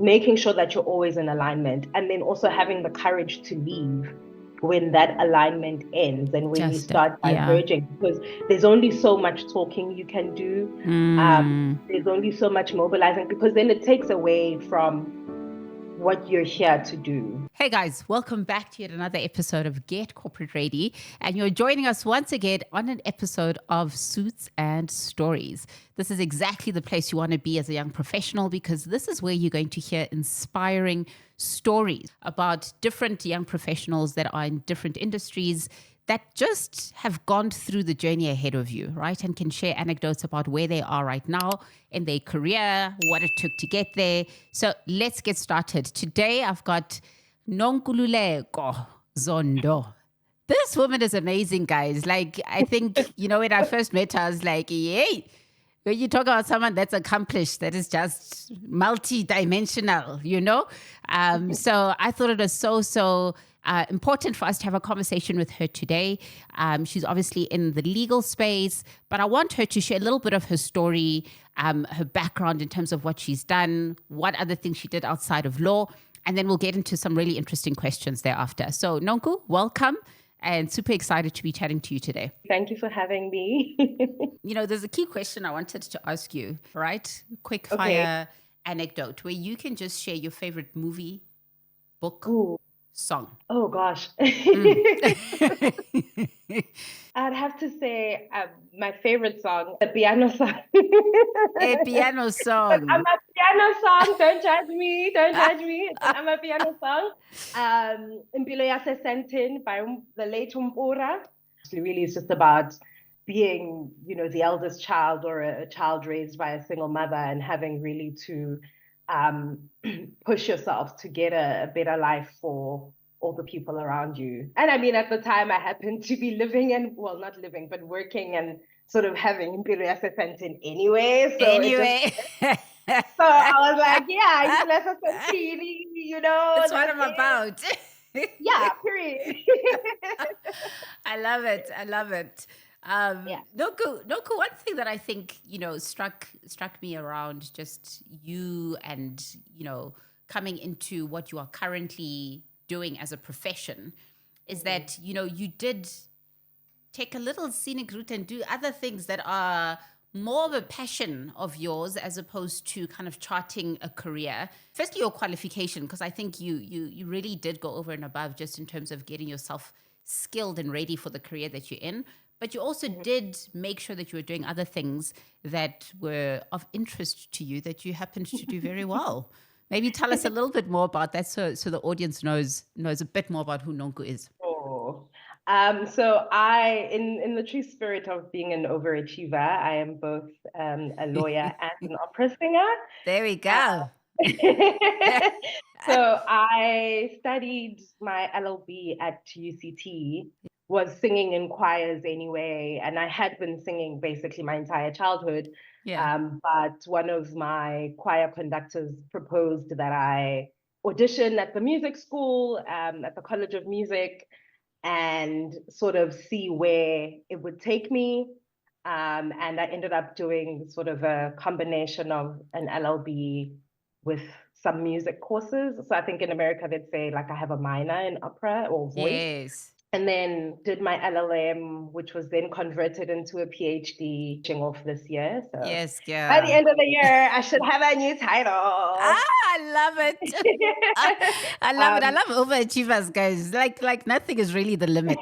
making sure that you're always in alignment, and then also having the courage to leave when that alignment ends and when you start diverging, because there's only so much talking you can do. There's only so much mobilizing, because then it takes away from what you're here to do. Hey guys, welcome back to yet another episode of Get Corporate Ready. And you're joining us once again on an episode of Suits and Stories. This is exactly the place you want to be as a young professional, because this is where you're going to hear inspiring stories about different young professionals that are in different industries that just have gone through the journey ahead of you, right? And can share anecdotes about where they are right now in their career, what it took to get there. So let's get started. Today, I've got Nonkululeko Zondo. This woman is amazing, guys. Like, I think, when I first met her, I was like, yay. When you talk about someone that's accomplished, that is just multi-dimensional, So I thought it was so important for us to have a conversation with her today. She's obviously in the legal space, but I want her to share a little bit of her story, her background in terms of what she's done, what other things she did outside of law, and then we'll get into some really interesting questions thereafter. So Nonku, welcome. And super excited to be chatting to you today. Thank you for having me. There's a key question I wanted to ask you, right? Quickfire anecdote, where you can just share your favorite movie, book, song. Oh, gosh. I'd have to say my favorite song, a piano song. A piano song. I'm a piano song. Don't judge me. I'm a piano song. Impilo Yase Sentin by the late Umpura. Really, it's just about being, the eldest child or a child raised by a single mother and having really to push yourself to get a better life for all the people around you. And I mean, at the time I happened to be but working and sort of having Impilo Yase Sentin anyway. So so I was like, yeah, Impilo Yase Sentin, That's what I'm about. Yeah, period. I love it. Nonku, one thing that I think, struck me around just you and, coming into what you are currently doing as a profession is that, you did take a little scenic route and do other things that are more of a passion of yours as opposed to kind of charting a career. Firstly, your qualification, because I think you really did go over and above just in terms of getting yourself skilled and ready for the career that you're in. But you also did make sure that you were doing other things that were of interest to you that you happened to do very well. Maybe tell us a little bit more about that so the audience knows a bit more about who Nonku is. Oh. So I, in the true spirit of being an overachiever, I am both a lawyer and an opera singer. There we go. So I studied my LLB at UCT, was singing in choirs anyway, and I had been singing basically my entire childhood. But one of my choir conductors proposed that I audition at the music school, at the College of Music, and sort of see where it would take me. And I ended up doing sort of a combination of an LLB with some music courses. So I think in America, they'd say like I have a minor in opera or voice. Yes. And then did my LLM, which was then converted into a PhD off this year. So yes, yeah. By the end of the year, I should have a new title. I love it. I love it. I love overachievers, guys. Like nothing is really the limit,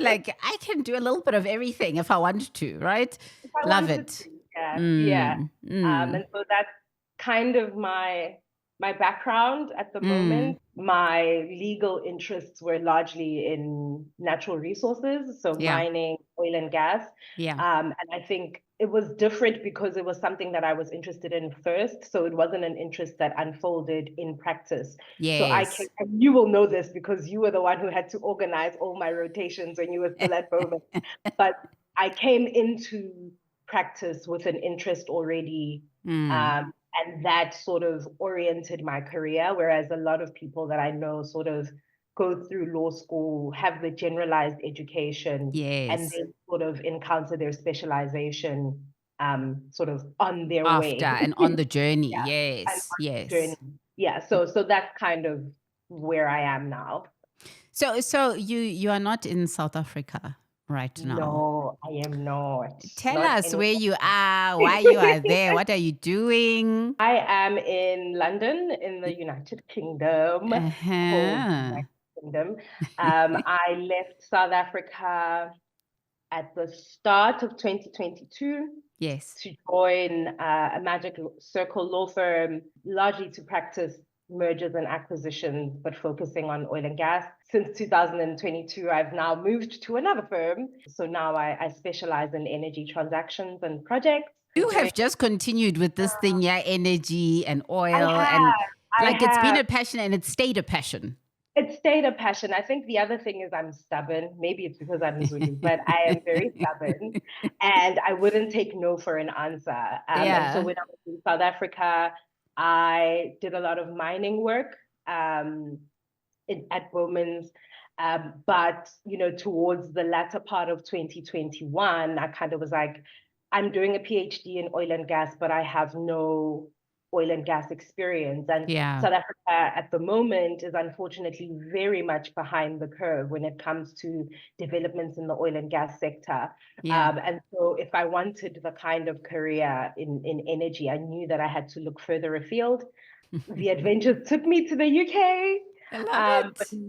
Like I can do a little bit of everything if I want to, right? Love it. Yeah. And so that's kind of my background at the moment. My legal interests were largely in natural resources, so mining, oil and gas. And I think it was different because it was something that I was interested in first. So it wasn't an interest that unfolded in practice. Yes. So and you will know this because you were the one who had to organize all my rotations when you were still at Bowman. But I came into practice with an interest already. And that sort of oriented my career, whereas a lot of people that I know sort of go through law school, have the generalized education, and then sort of encounter their specialization sort of on their way. After and on the journey. Yes. Journey. yeah, so that's kind of where I am now. So you are not in South Africa right now. No, I am not. Tell Not us any. where you are, why you are there, what are you doing? I am in London, in the United Kingdom, home of the Uh-huh. United Kingdom. I left South Africa at the start of 2022 Yes. to join a magic circle law firm, largely to practice mergers and acquisitions, but focusing on oil and gas. Since 2022, I've now moved to another firm. So now I specialize in energy transactions and projects. You have just continued with this thing, yeah, energy and oil, I and like it's been have. a passion and it's stayed a passion. It stayed a passion. I think the other thing is I'm stubborn. Maybe it's because I'm Zulu, but I am very stubborn and I wouldn't take no for an answer. And so Yeah. when I was in South Africa, I did a lot of mining work at Bowman's. But, towards the latter part of 2021, I kind of was like, I'm doing a PhD in oil and gas, but I have no oil and gas experience. And Yeah. South Africa at the moment is unfortunately very much behind the curve when it comes to developments in the oil and gas sector. Yeah. And so if I wanted the kind of career in energy, I knew that I had to look further afield. The adventures took me to the UK. I love But it.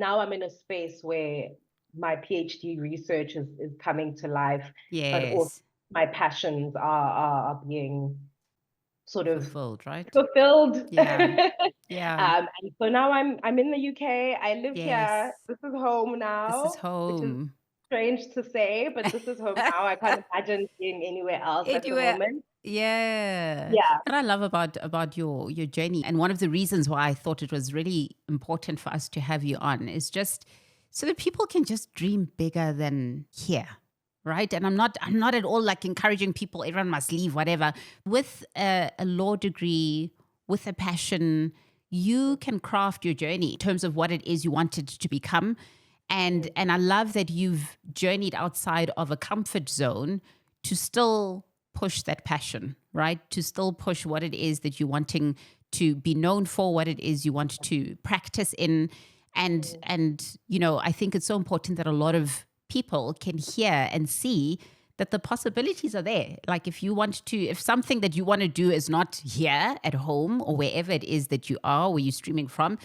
now I'm in a space where my PhD research is coming to life, but also Yes. my passions are being sort of Fulfilled, right? fulfilled. Yeah. Yeah. And so now I'm in the UK. I live here. Yes. This is home This is now, which is home. strange to say, but this is home now. I can't imagine being anywhere else at the Anywhere. moment. Yeah. Yeah. What I love about your journey, and one of the reasons why I thought it was really important for us to have you on is just so that people can just dream bigger than here. Right. And I'm not at all like encouraging people, everyone must leave, whatever. With a law degree, with a passion, you can craft your journey in terms of what it is you wanted to become. And I love that you've journeyed outside of a comfort zone to still push that passion, right? To still push what it is that you're wanting to be known for, what it is you want to practice in. And I think it's so important that a lot of people can hear and see that the possibilities are there. Like if something that you want to do is not here at home or wherever it is that you are, where you're streaming from,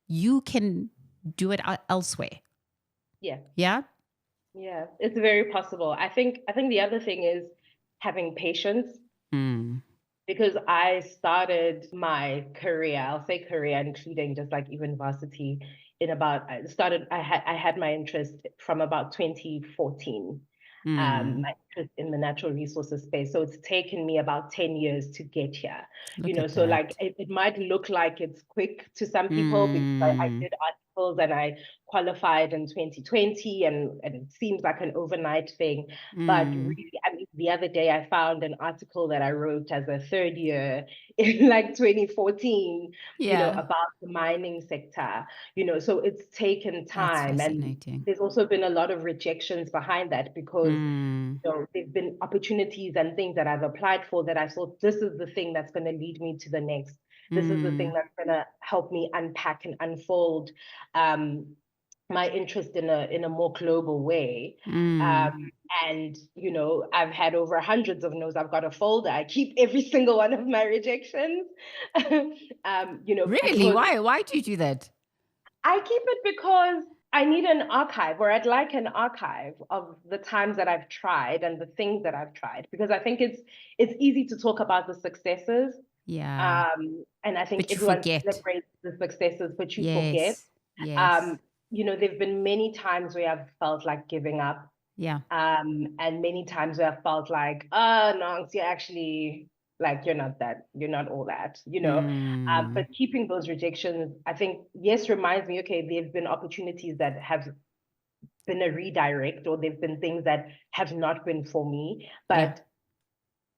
you can do it elsewhere. Yeah. Yeah. Yeah. It's very possible. I think the other thing is having patience. Because I started my career, I'll say career, including just like even varsity, I had my interest from about 2014. My interest in the natural resources space. So it's taken me about 10 years to get here. Look at So that. like it might look like it's quick to some people because I did articles and I qualified in 2020 and it seems like an overnight thing. But really, I mean, the other day I found an article that I wrote as a third year in like 2014, Yeah. about the mining sector, so it's taken That's time. And fascinating. there's also been a lot of rejections behind that because there've been opportunities and things that I've applied for that I thought this is the thing that's going to lead me to the next. This is the thing that's going to help me unpack and unfold my interest in a more global way. And I've had over hundreds of no's. I've got a folder. I keep every single one of my rejections. Really? Why do you do that? I keep it because I need an archive, or I'd like an archive of the times that I've tried and the things that I've tried, because I think it's easy to talk about the successes. Yeah. And I think But you everyone forget. celebrates the successes, but you forget. Yes. Yes. There've been many times where I've felt like giving up. Yeah. And many times where I felt like, no, you're actually like, you're not all that, but keeping those rejections, I think, yes, reminds me, okay, there've been opportunities that have been a redirect, or there've been things that have not been for me, but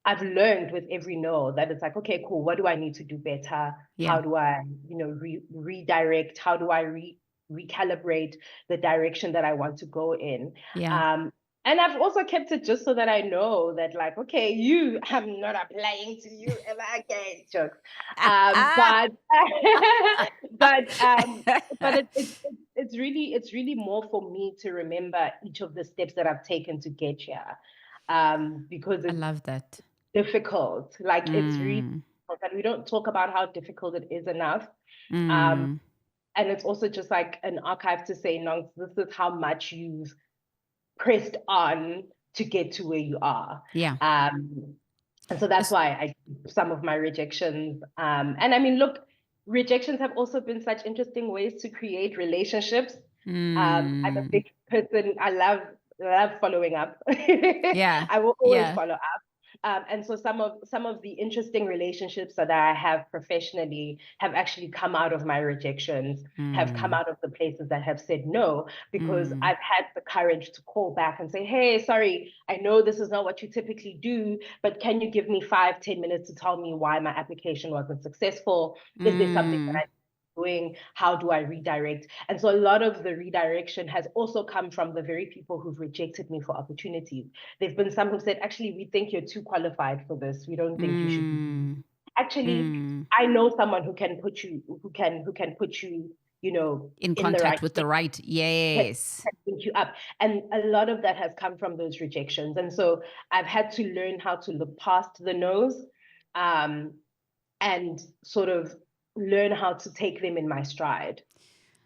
I've learned with every no that it's like, okay, cool, what do I need to do better? How do I, redirect? How do I recalibrate the direction that I want to go in? Yeah. And I've also kept it just so that I know that, like, okay, I'm not applying to you ever again. Jokes. But it's really more for me to remember each of the steps that I've taken to get here, because I it's love that. difficult. Like, it's really Mm, difficult, and we don't talk about how difficult it is enough. mm, And it's also just like an archive to say, no, this is how much you've pressed on to get to where you are. yeah. And so that's why I some of my rejections. And I mean, look, rejections have also been such interesting ways to create relationships. I'm a Mm, big person. I love following up. yeah. I will always Yeah. follow up. And so some of the interesting relationships that I have professionally have actually come out of my rejections, have come Mm, out of the places that have said no, because mm, I've had the courage to call back and say, hey, sorry, I know this is not what you typically do, but can you give me 5-10 minutes to tell me why my application wasn't successful? Is there something that mm. I doing? How do I redirect? And so a lot of the redirection has also come from the very people who've rejected me for opportunities. There've been some who said, actually, we think you're too qualified for this. We don't think you should be. Mm, Actually, mm. I know someone who can put you, put you, In in the contact right with the place, right, can yes. link you up. And a lot of that has come from those rejections. And so I've had to learn how to look past the no's, and sort of learn how to take them in my stride.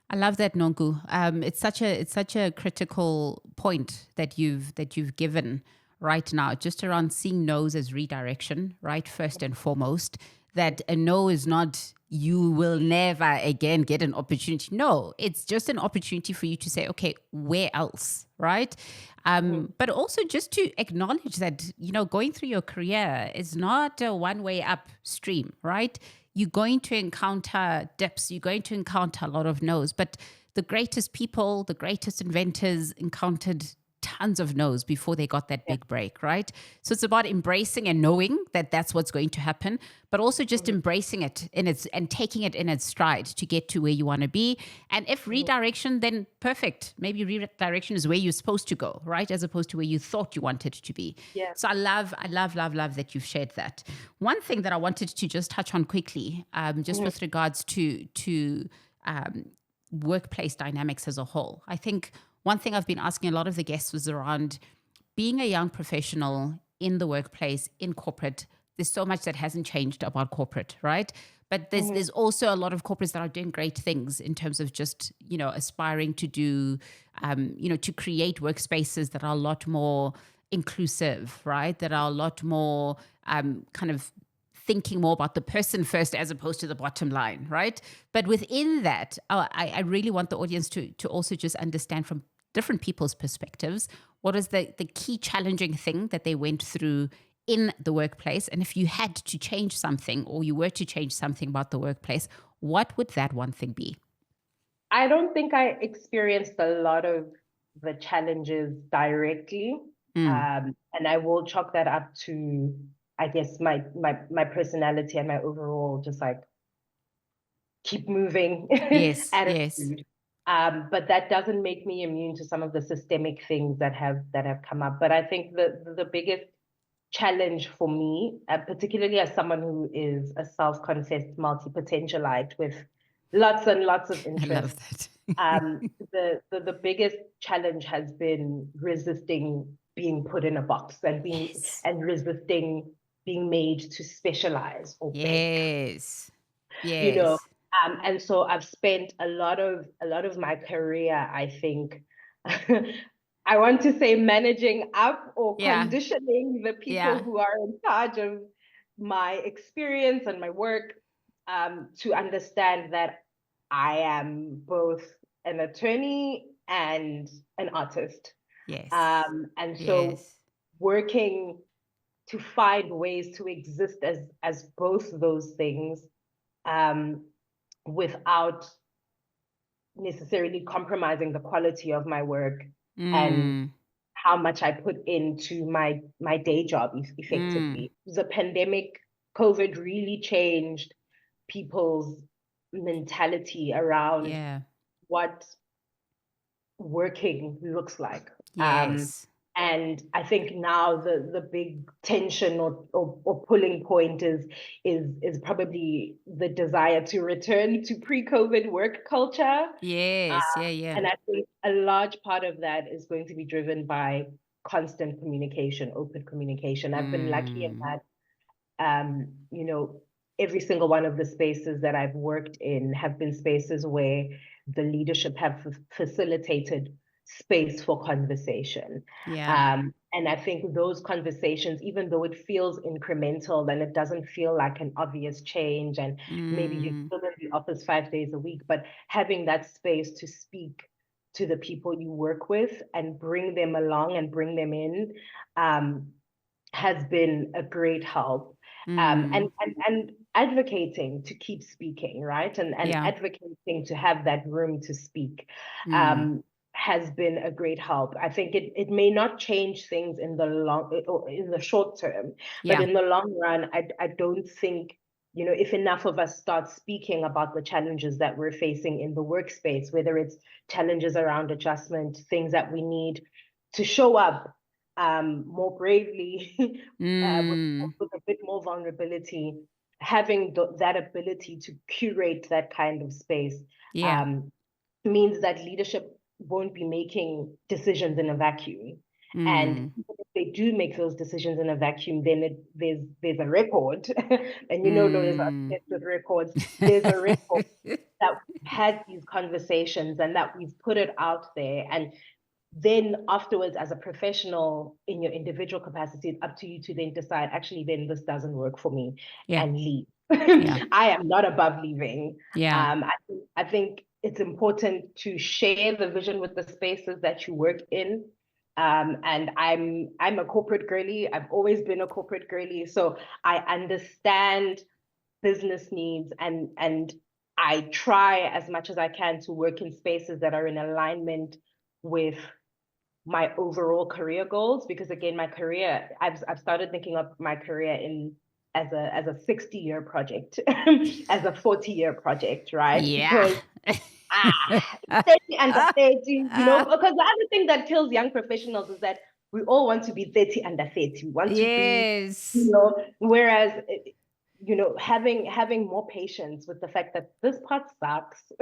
I love that, Nonku. It's such a critical point that you've given right now, just around seeing no's as redirection, right? First and foremost, that a no is not you will never again get an opportunity. No, it's just an opportunity for you to say, okay, where else, right? But also just to acknowledge that, going through your career is not a one-way up stream, right? You're going to encounter dips, you're going to encounter a lot of no's. But the greatest people, the greatest inventors encountered tons of no's before they got that Yeah. big break, right? So it's about embracing and knowing that that's what's going to happen, but also just embracing it and taking it in its stride to get to where you want to be. And if redirection, then perfect. Maybe redirection is where you're supposed to go, right? As opposed to where you thought you wanted to be. Yeah. So I love that you've shared that. One thing that I wanted to just touch on quickly, just with regards to workplace dynamics as a whole. I think one thing I've been asking a lot of the guests was around being a young professional in the workplace, in corporate. There's so much that hasn't changed about corporate, right? But there's also a lot of corporates that are doing great things in terms of just, aspiring to do, to create workspaces that are a lot more inclusive, right? That are a lot more kind of thinking more about the person first as opposed to the bottom line, right? But within that, I really want the audience to also just understand from different people's perspectives what is the key challenging thing that they went through in the workplace. And if you had to change something or you were to change something about the workplace, what would that one thing be? I don't think I experienced a lot of the challenges directly. Mm. And I will chalk that up to, I guess, my personality and my overall just like keep moving Yes, yes. attitude. But that doesn't make me immune to some of the systemic things that have come up. But I think the biggest challenge for me, particularly as someone who is a self-confessed multi-potentialite with lots and lots of I love interests, that. the biggest challenge has been resisting being put in a box Yes. and resisting being made to specialize or beg. Yes. You know, Yes. and so I've spent a lot of my career, I think, I want to say managing up or Yeah. conditioning the people Yeah. who are in charge of my experience and my work, to understand that I am both an attorney and an artist. Yes. And so Yes. working to find ways to exist as both those things, um, without necessarily compromising the quality of my work and Mm. how much I put into my day job Mm. effectively. The pandemic, COVID really changed people's mentality around Yeah. what working looks like. Yes. And I think now the big tension or pulling point is probably the desire to return to pre-COVID work culture. Yes, yeah. And I think a large part of that is going to be driven by constant communication, open communication. I've been lucky in that, you know, every single one of the spaces that I've worked in have been spaces where the leadership have facilitated space for conversation. Yeah. And I think those conversations, even though it feels incremental and it doesn't feel like an obvious change, and maybe you're still in the office 5 days a week, but having that space to speak to the people you work with and bring them along and bring them in, has been a great help. And advocating to keep speaking, right? And advocating to have that room to speak has been a great help. I think it may not change things in the short term, but in the long run, I don't think, you know, if enough of us start speaking about the challenges that we're facing in the workspace, whether it's challenges around adjustment, things that we need to show up more bravely, with a bit more vulnerability, having that ability to curate that kind of space means that leadership won't be making decisions in a vacuum. And if they do make those decisions in a vacuum, then there's a record, and you know those are with records. There's a record that we've had these conversations and that we've put it out there, and then afterwards, as a professional in your individual capacity, it's up to you to then decide, actually, then this doesn't work for me, and leave. I am not above leaving. I think it's important to share the vision with the spaces that you work in. And I'm a corporate girly. I've always been a corporate girly. So I understand business needs, and I try as much as I can to work in spaces that are in alignment with my overall career goals, because again, my career, I've started thinking of my career as a 60-year project, as a 40-year project, right? Yeah. Because 30 under 30, you know, because the other thing that kills young professionals is that we all want to be 30 under 30. We want to be, you know, whereas, you know, having more patience with the fact that this part sucks.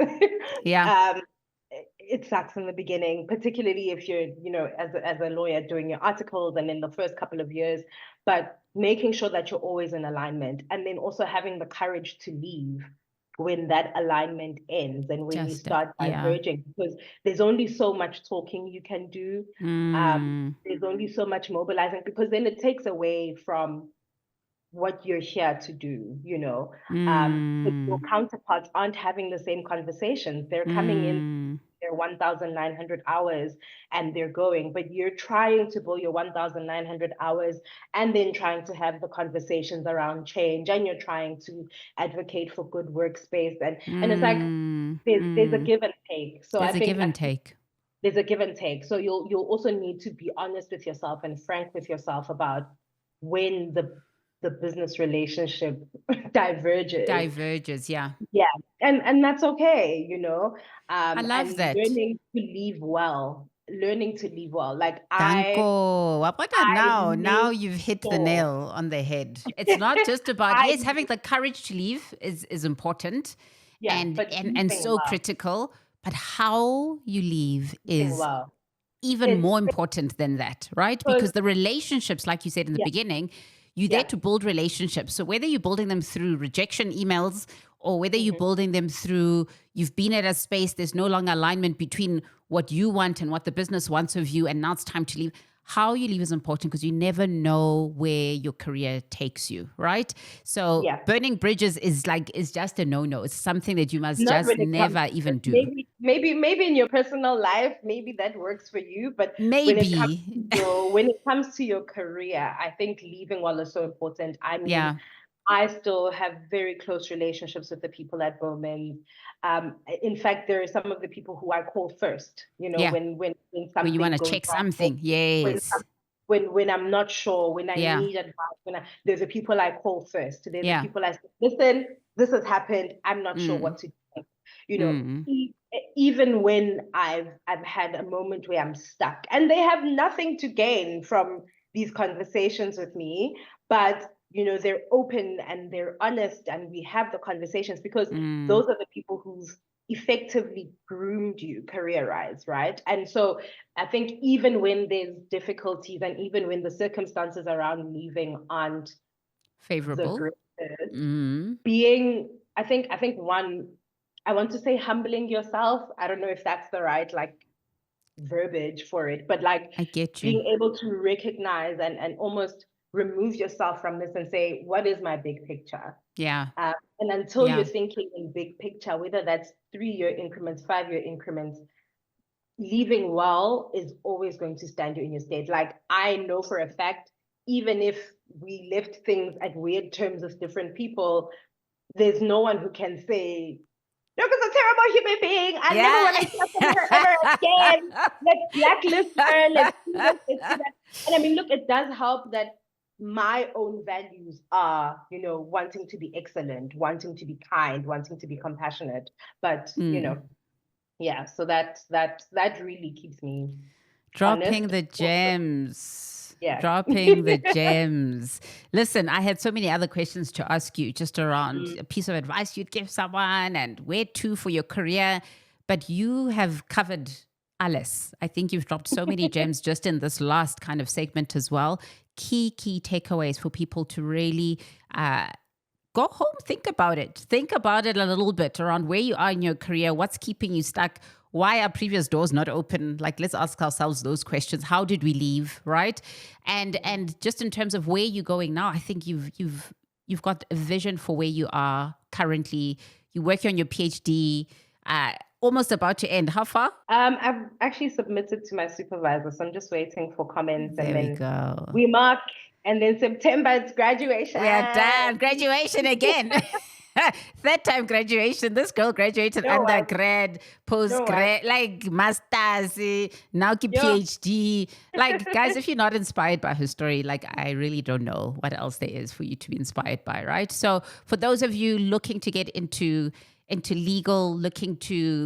It sucks in the beginning, particularly if you're, you know, as a lawyer doing your articles and in the first couple of years, but making sure that you're always in alignment, and then also having the courage to leave when that alignment ends and when you start diverging, because there's only so much talking you can do. There's only so much mobilizing, because then it takes away from what you're here to do, you know. But your counterparts aren't having the same conversations. They're coming in their 1,900 hours and they're going, but you're trying to build your 1,900 hours and then trying to have the conversations around change, and you're trying to advocate for good workspace, and it's like there's a give and take. So there's a give and take. There's a give and take. So you'll also need to be honest with yourself and frank with yourself about when the business relationship diverges. Yeah, and that's okay, you know. I love that. Learning to leave well, like now you've hit the nail on the head. It's not just about having the courage to leave is important, and so critical, but how you leave is even more important than that, right? Because the relationships, like you said in the beginning, you're there to build relationships. So whether you're building them through rejection emails, or whether you're building them through, you've been at a space, there's no longer alignment between what you want and what the business wants of you, and now it's time to leave. How you leave is important, because you never know where your career takes you, right? So burning bridges is just a no-no. It's something that you must never even do. Maybe in your personal life, maybe that works for you, but maybe when it comes to your career, I think leaving well is so important. I mean, I still have very close relationships with the people at Bowman. In fact, there are some of the people who I call first, you know, when something you want to check something. When I'm not sure, when I need advice, there's the people I call first. There's the people I say, listen, this has happened. I'm not sure what to do. You know, even when I've had a moment where I'm stuck, and they have nothing to gain from these conversations with me, but they're open and they're honest, and we have the conversations because those are the people who've effectively groomed you career-wise, right? And so I think even when there's difficulties and even when the circumstances around leaving aren't favorable, the greatest, being, I think one, I want to say humbling yourself. I don't know if that's the right verbiage for it, but I get you. being able to recognize and almost remove yourself from this and say, what is my big picture? Yeah. And until you're thinking in big picture, whether that's 3-year increments, 5-year increments, leaving well is always going to stand you in your stead. Like, I know for a fact, even if we left things at weird terms with different people, there's no one who can say, look, it's a terrible human being. I never want to hear from her ever again. Let's blacklist her. Let's do this, let's do that. And I mean, look, it does help that my own values are, wanting to be excellent, wanting to be kind, wanting to be compassionate. But, yeah, so that really keeps me dropping honest. the gems. Yeah. Dropping the gems. Listen, I had so many other questions to ask you just around a piece of advice you'd give someone and where to for your career, but you have covered alles. I think you've dropped so many gems just in this last kind of segment as well. Key takeaways for people to really go home, think about it a little bit around where you are in your career, what's keeping you stuck, why are previous doors not open? Like, let's ask ourselves those questions. How did we leave, right? And just in terms of where you're going now, I think you've got a vision for where you are currently. You're working on your PhD, almost about to end. How far? I've actually submitted to my supervisor, so I'm just waiting for comments. There and then we go. We mark, and then September it's graduation. We are done. Graduation again. Third time graduation. This girl graduated undergrad, postgrad, like masters, now PhD. Like, guys, if you're not inspired by her story, like, I really don't know what else there is for you to be inspired by, right? So for those of you looking to get into legal,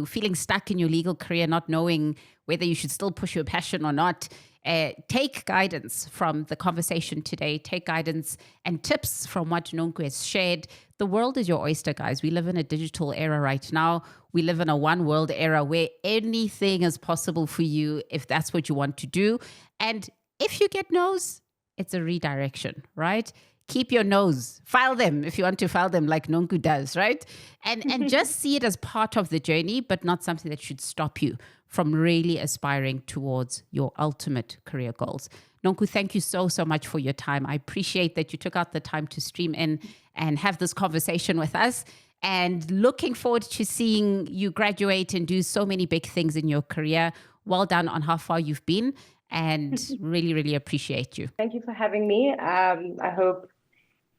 feeling stuck in your legal career, not knowing whether you should still push your passion or not, take guidance from the conversation today. Take guidance and tips from what Nonku has shared. The world is your oyster, guys. We live in a digital era right now. We live in a one world era where anything is possible for you if that's what you want to do. And if you get no's, it's a redirection, right? Keep your no's. File them if you want to file them like Nonku does, right? And just see it as part of the journey, but not something that should stop you from really aspiring towards your ultimate career goals. Nonku, thank you so much for your time. I appreciate that you took out the time to stream in and have this conversation with us, and looking forward to seeing you graduate and do so many big things in your career. Well done on how far you've been, and really, really appreciate you. Thank you for having me. I hope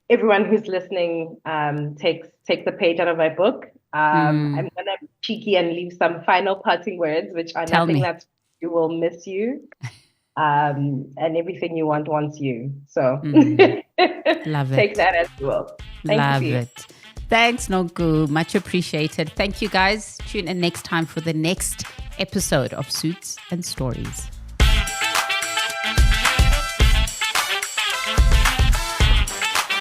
everyone who's listening takes a page out of my book. I'm going to be cheeky and leave some final parting words, which are nothing that you will miss you, and everything you want wants you. So love it. Take that as you will. Love it. Thanks, Nonku. Much appreciated. Thank you, guys. Tune in next time for the next episode of Suits and Stories.